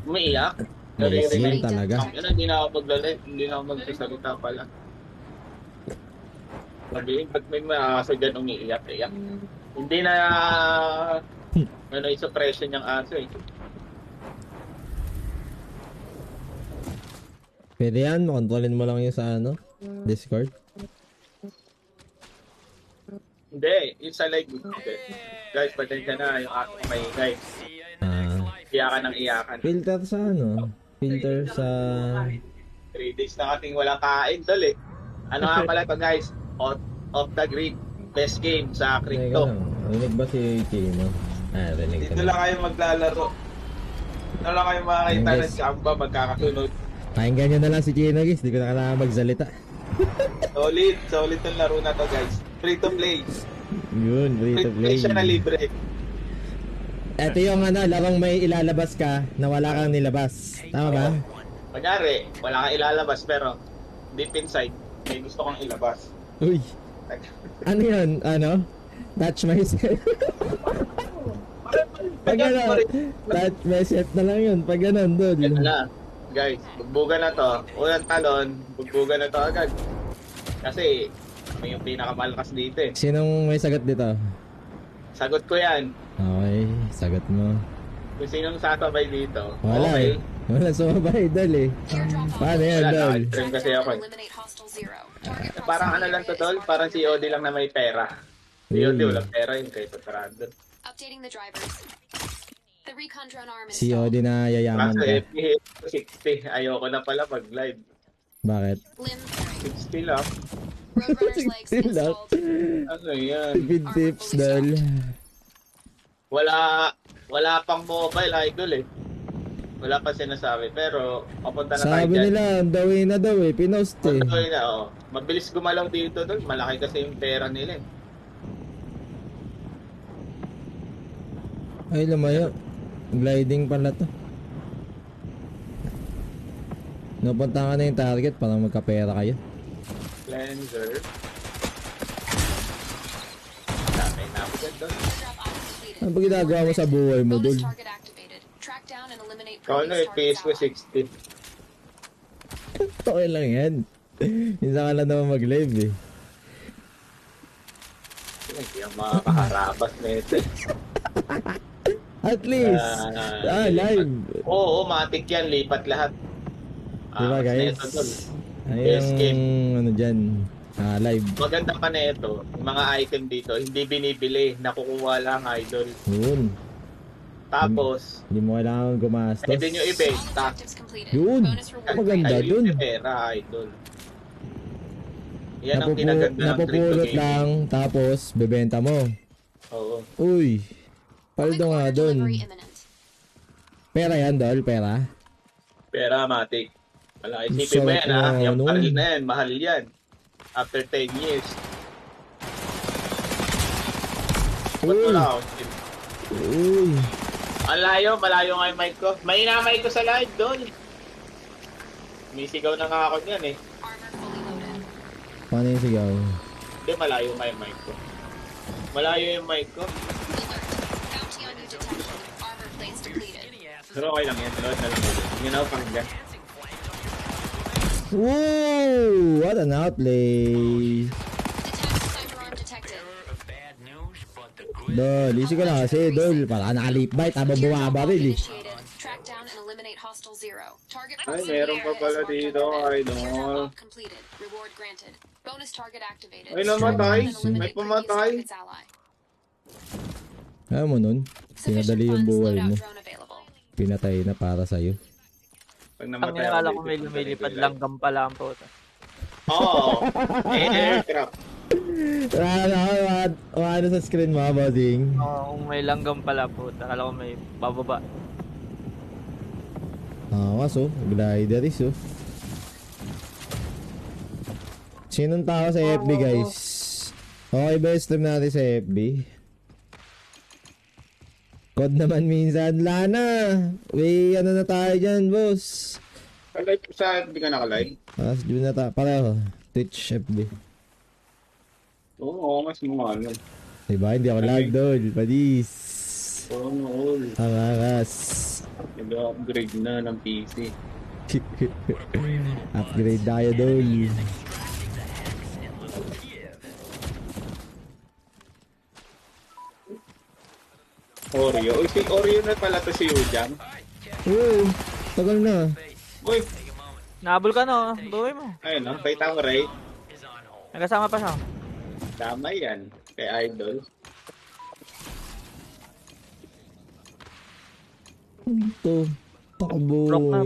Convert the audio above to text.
Umiiyak. Yun talaga. Yan, hindi na ako maglalit, hindi na ako magsasalita pala. Sabihin, ba't may mga aso dyan umiiyak-iyak? Hindi na, suppression yung aso eh. Pwede yan, makontrolin mo lang yung sa ano, Discord. Hindi, yung sa live. Guys, patensya na, yung aso ko maingay. Iyakan ng iyakan. Filter sa ano? Filter sa... 3 days na kasing walang kain, tol eh. Ano nga pala ito guys? Off the grid. Best game sa Teka crypto. lang, rinig ba si Chino? Rinig Dito ka lang na. kayo maglalaro. Dito lang kayo makakita Yes. ng Chamba magkakasunod. Pakinggan nyo na lang si Chino guys, di ko na kailangan magsalita. Solid yung laro na to guys. Free to play. Yun, free to play. Siya na libre. Ito yung ano, larong may ilalabas ka na wala kang nilabas. Tama ba? Kunyari, wala kang ilalabas pero deep inside, may gusto kong ilabas. Uy, ano yun? Ano? Touch myself. Pag ano, touch myself na lang yun. Pag ganun, doon. Yan na. Guys, bugbugan na to. Unang talon, bugbugan na to agad. Kasi, kami yung pinakamalakas dito eh. Sinong may sagot dito? Sagot ko yan. Okay, sagot mo. Kung sinong sasabay dito, Wala okay. eh. Wala sumabay, Dol eh. Paano yan, Wala, Dol? naka-stream kasi ako eh. Parang ano lang to, Tol? Parang si Odi lang na may pera. Si Odi walang pera yun kay Patrado. Updating the drivers. The recon drone arm Si installed. Odi na yayaman Kaso ka. FP 60. Ayoko na pala pag-live. Bakit? Limb pairing. 60 lang. Roadrunner's legs Sila. installed. Ano yan? Tipid tips, Dol. Wala pang mobile idol eh. Wala pa sinasabi. Pero, papunta na tayo Sabi dyan. nila, on the way na daw eh. Pinost eh. Patuloy na, oh. Mabilis gumalaw dito, Tol. Malaki kasi yung pera nila eh. Ay, lumayo. Gliding pala to. Napunta ka na yung target para magkapera kayo. Cleanser. Dami na ako dyan, Tol. Drop op completed. Ano ba ginagawa mo sa buhay mo, Bonus Dol? target activated. Track down and eliminate Kung ano eh, previous PS ko targets 60. Okay lang yan. Minsan ka lang naman mag-live eh. Hindi ang mga kaharabas na ito. At least, live. Oo, matik yan. Lipat lahat. Diba mas guys? neto, Tol. Ayun, game. ano dyan, live. Maganda pa na ito, yung mga item dito, hindi binibili, nakukuha lang, idol. Yun. Tapos, Hindi mo kailangan gumastos. pwede nyo All ibenta. objectives completed. Yun. Bonus reward. Maganda Ayun dun. yung pera, idol. Yan ang kinaganda ng crypto Napupulot gaming. lang, tapos bebenta mo. Oo. Uy, Quick paldo nga order dun. delivery imminent. Pera yan, Dol, pera. Pera, matik. Wala, isipin Sarap mo yan, ha? na, Yung ano? baril na yan, mahal yan. After 10 years. Ba't Uy. wala ako? Uy, Ang layo, malayo nga yung mic ko. Mahina mic ko sa live, doon. Misigaw na nga ako niyan eh. Armor fully loaded. paano yung sigaw? Hindi, malayo nga yung mic ko. Malayo yung mic ko. Alert. Bounty on you detected. Armor plates depleted. Pero okay lang yan. Load na lang ulit. You know, pakinggan. Woo! What an outplay! Detached sniper arm detected. Dol, easy ka lang kasi, Dol. Para ka nakalipbite habang bumabaril eh. Initiated. Track down and eliminate hostile zero. Target Ay, proximity meron pa area pala is marked dito, on the map. idol. Airdrop op completed. Reward granted. Bonus target activated. Ay, namatay. Track down and eliminate May previous pumatay. target's ally. Ayaw mo nun, pinadali yung Sufficient funds, buhay loadout mo. drone available. Pinatay na para sa'yo. Pag Ang namatay akala ako ko may dito, lumilipad dito, lang pala ang puta. Oo. Aircraft. Ano sa screen mo, bossing? Oo, kung may langgam pala puta. Akala ko may bababa. Kaso, glider is oh. Sinong tao sa FB guys? Okay ba yung stream natin sa FB? Code naman minsan, Lana. May ano na tayo dyan, boss. Live sa, hindi ka naka-live? Tapos dyan na tayo, pareho. Twitch, FB. Oo, mas mga ano. Diba, hindi ako lag doon. Padis. Sana all. Angas. Nag-upgrade na ng PC. Upgrade tayo doon. Oreo. Uy, si Oreo na pala to si Ujang. Oo, tagal na. Uy, Nabol ka no, buhay mo. ayun no, kay Tang Ray. Nagkasama pa siya. Tama yan. Kay Idol. Ito. Takbo. Rock na,